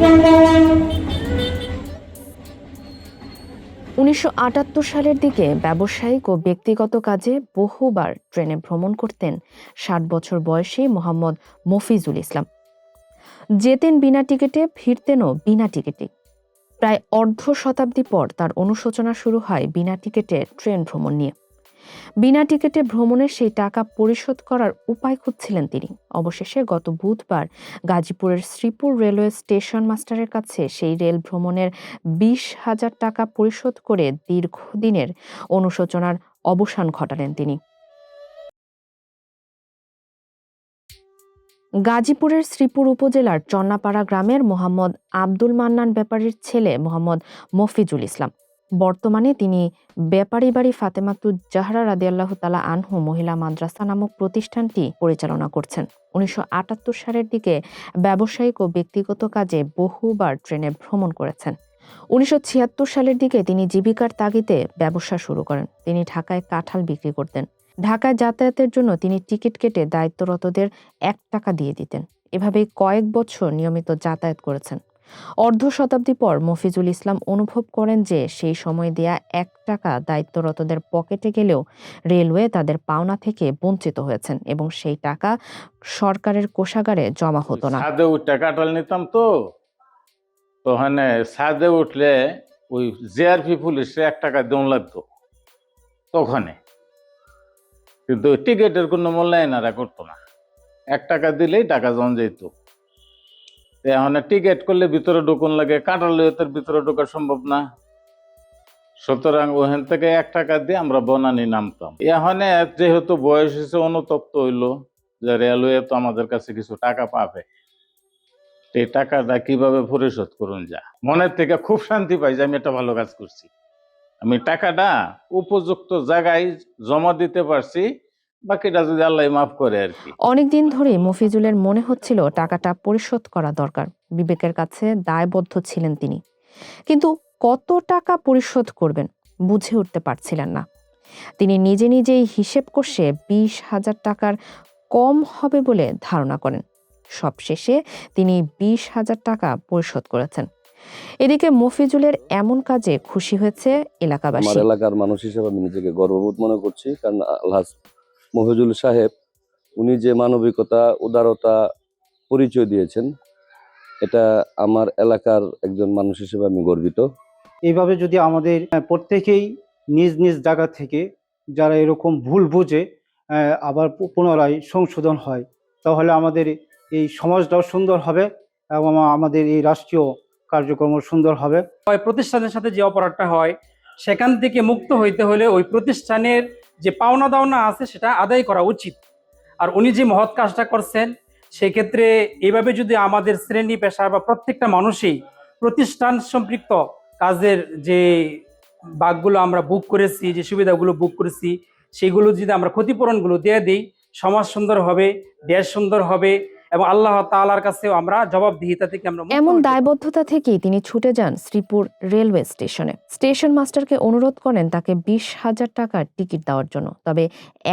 1978 সালের দিকে ব্যবসায়িক ও ব্যক্তিগত কাজে বহুবার ট্রেনে ভ্রমণ করতেন 60 বছর বয়সী মোহাম্মদ মফিজুল ইসলাম। যেতেন বিনা টিকিটে, ফিরতেনও বিনা টিকিটে। প্রায় অর্ধ শতাব্দী পর তার অনুশোচনা শুরু হয় বিনা টিকিটে ট্রেন ভ্রমণ নিয়ে। বিনা টিকিটে ভ্রমণের সেই টাকা পরিশোধ করার উপায় খুঁজছিলেন তিনি। অবশেষে গত বুধবার গাজীপুরের শ্রীপুর রেলওয়ে স্টেশন মাস্টারের কাছে সেই রেল ভ্রমণের 20,000 টাকা পরিশোধ করে দীর্ঘদিনের অনুশোচনার অবসান ঘটালেন তিনি। গাজীপুরের শ্রীপুর উপজেলার চন্নাপাড়া গ্রামের মোহাম্মদ আব্দুল মান্নান ব্যাপারীর ছেলে মোহাম্মদ মফিজুল ইসলাম। বর্তমানে তিনি ব্যাপারী বাড়ি ফাতেমাতুজ জাহরা রাদিয়াল্লাহু তাআলা আনহু মহিলা মাদ্রাসা নামক প্রতিষ্ঠানটি পরিচালনা করছেন। 1978 সালের দিকে ব্যবসায়িক ও ব্যক্তিগত কাজে বহুবার ট্রেনে ভ্রমণ করেছেন। 1976 সালের দিকে তিনি জীবিকার তাগিদে ব্যবসা শুরু করেন। তিনি ঢাকায় কাঁঠাল বিক্রি করতেন। ঢাকায় যাতায়াতের জন্য তিনি টিকিট কেটে দায়িত্বরতদের 1 টাকা দিয়ে দিতেন। এভাবেই কয়েক বছর নিয়মিত যাতায়াত করেছেন। অর্ধ শতাব্দী পর মফিজুল ইসলাম অনুভব করেন যে সেই সময় দেয়া 1 টাকা দায়িত্বরতদের পকেটে গেলেও রেলওয়ে তাদের পাওনা থেকে বঞ্চিত হয়েছেন এবং সেই টাকা সরকারের কোষাগারে জমা হতো না। ছাদে উঠে কাঁঠাল নিতাম তো ওখানে ছাদে উঠলে ওই জিআরপি পুলিশে 1 টাকা দেওয়া লাগতো তখনে, কিন্তু টিকিটের কোনো মূল্যায়ন আর করতো না। 1 টাকা দিলেই টাকা জমা যেত। এখন টিকিট করলে ভিতরে ঢুকুন লাগে, কাঁঠাল লইয়ে তার ভিতরে ঢোকা সম্ভব না। সুতরাং ওখান থেকে 1 টাকা দিয়ে আমরা বনানি নামতাম। এখন যেহেতু বয়স হয়েছে, অনুতপ্ত হইলো যে রেলওয়ে তো আমাদের কাছে কিছু টাকা পাবে, এই টাকাটা কিভাবে পরিশোধ করুন যা। মনের থেকে খুব শান্তি পাই যে আমি একটা ভালো কাজ করছি, আমি টাকাটা উপযুক্ত জায়গায় জমা দিতে পারছি, বাকিটা যদি আল্লাহ মাফ করে আর কি। অনেকদিন ধরে মফিজুলের মনে হচ্ছিল টাকাটা পরিশোধ করা দরকার। বিবেকের কাছে দায়বদ্ধ ছিলেন তিনি, কিন্তু কত টাকা পরিশোধ করবেন বুঝে উঠতে পারছিলেন না। তিনি নিজে নিজেই হিসেব কষে 20,000 টাকার কম হবে বলে ধারণা করেন। সবশেষে তিনি 20,000 টাকা পরিশোধ করেছেন। এদিকে মফিজুলের এমন কাজে খুশি হয়েছে এলাকাবাসী। আমার এলাকার মানুষ হিসেবে আমি নিজেকে গর্ববোধ মনে করছি, কারণ আলহাজ মফিজুল সাহেব উনি যে মানবিকতা, উদারতা পরিচয় দিয়েছেন, এটা আমার এলাকার একজন মানুষ হিসেবে আমি গর্বিত। এইভাবে যদি আমাদের প্রত্যেকেই নিজ নিজ জায়গা থেকে যারা এরকম ভুল বুঝে আবার পুনরায় সংশোধন হয়, তাহলে আমাদের এই সমাজটাও সুন্দর হবে এবং আমাদের এই রাষ্ট্রীয় কার্যক্রম সুন্দর হবে। প্রতিষ্ঠানের সাথে যে অপরাধটা হয় সেখান থেকে মুক্ত হইতে হলে ওই প্রতিষ্ঠানের যে পাওনা দাওনা আছে সেটা আদায় করা উচিত। আর উনি যে মহৎ কাজটা করছেন, সেক্ষেত্রে এইভাবে যদি আমাদের শ্রেণী পেশা বা প্রত্যেকটা মানুষই প্রতিষ্ঠান সম্পৃক্ত কাজের যে ভাগগুলো আমরা বুক করেছি, যে সুবিধাগুলো বুক করেছি, সেগুলো যদি আমরা ক্ষতিপূরণগুলো দিয়ে দিই, সমাজ সুন্দর হবে, দেশ সুন্দর হবে এবং আল্লাহ তাআলার কাছেও আমরা জবাবদিহিতা থেকে আমরা এমন দায়বদ্ধতা থেকেই তিনি ছুটে যান শ্রীপুর রেলওয়ে স্টেশনে। স্টেশন মাস্টারকে অনুরোধ করেন তাকে 20,000 টাকার টিকিট দেওয়ার জন্য। তবে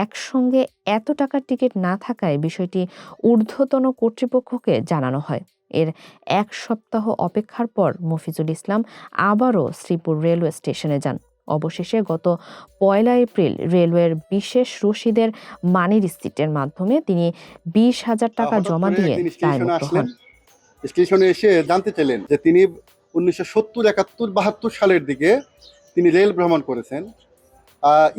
একসঙ্গে এত টাকার টিকিট না থাকায় বিষয়টি ঊর্ধ্বতন কর্তৃপক্ষকে জানানো হয়। এর 1 সপ্তাহ অপেক্ষার পর মফিজুল ইসলাম আবারও শ্রীপুর রেলওয়ে স্টেশনে যান। অবশেষে গত 1 এপ্রিল রেলওয়ের বিশেষ রসিদের মানি রিসিটের মাধ্যমে তিনি 20,000 টাকা জমা দিয়ে দায়মুক্ত হন। স্টেশনে এসে জানতে চাইলেন যে তিনি 1970, 71, 72 সালের দিকে তিনি রেল ভ্রমণ করেছেন।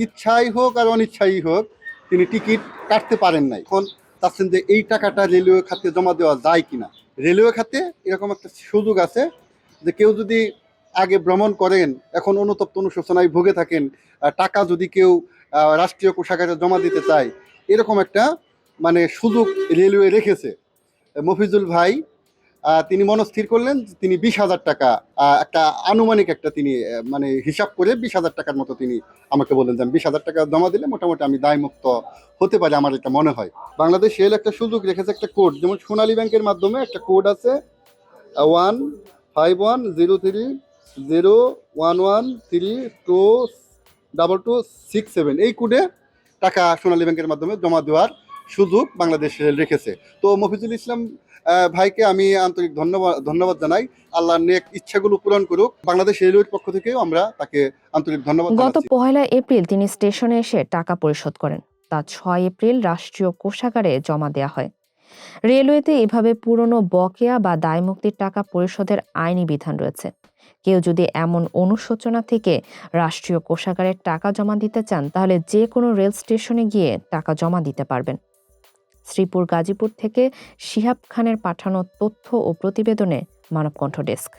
ইচ্ছাই হোক আর অনিচ্ছাই হোক তিনি টিকিট কাটতে পারেন নাই। এখন চাচ্ছেন যে এই টাকাটা রেলওয়ে খাতে জমা দেওয়া যায় কিনা। রেলওয়ে খাতে এরকম একটা সুযোগ আছে যে কেউ যদি আগে ভ্রমণ করেন, এখন অনুতপ্ত অনুশোচনায় ভুগে থাকেন, টাকা যদি কেউ রাষ্ট্রীয় কোষাগারে জমা দিতে চায়, এরকম একটা সুযোগ রেলওয়ে রেখেছে। মফিজুল ভাই তিনি মনস্থির করলেন তিনি 20,000 টাকা একটা আনুমানিক একটা তিনি হিসাব করে 20,000 টাকার মতো তিনি আমাকে বললেন যে 20,000 টাকা জমা দিলে মোটামুটি আমি দায়মুক্ত হতে পারি, আমার এটা মনে হয়। বাংলাদেশ রেল একটা সুযোগ রেখেছে, একটা কোড, যেমন সোনালী ব্যাংকের মাধ্যমে একটা কোড আছে 1510301132267। এই কোডে টাকা সোনালী ব্যাংকের মাধ্যমে জমা দেওয়ার সুযোগ বাংলাদেশ রেল রেখেছে। তো মফিজুল ইসলাম ভাইকে আমি আন্তরিক ধন্যবাদ জানাই। আল্লাহ নেক ইচ্ছাগুলো পূরণ করুক। বাংলাদেশ রেলওয়ের পক্ষ থেকেও আমরা তাকে আন্তরিক ধন্যবাদ গত জানাচ্ছি। 1 এপ্রিল তিনি স্টেশনে এসে টাকা পরিশোধ করেন। তা 6 এপ্রিল রাষ্ট্রীয় কোষাগারে জমা দেয়া হয়। রেলওয়েতে এভাবে পুরনো বকেয়া বা দায়মুক্তির টাকা পরিশোধের আইনি বিধান রয়েছে। কেউ যদি এমন অনুশোচনা থেকে রাষ্ট্রীয় কোষাগারে টাকা জমা দিতে চান, তাহলে যে কোনো রেল স্টেশনে গিয়ে টাকা জমা দিতে পারবেন। শ্রীপুর গাজীপুর থেকে শিহাব খানের পাঠানো তথ্য ও প্রতিবেদনে মানবকণ্ঠ ডেস্ক।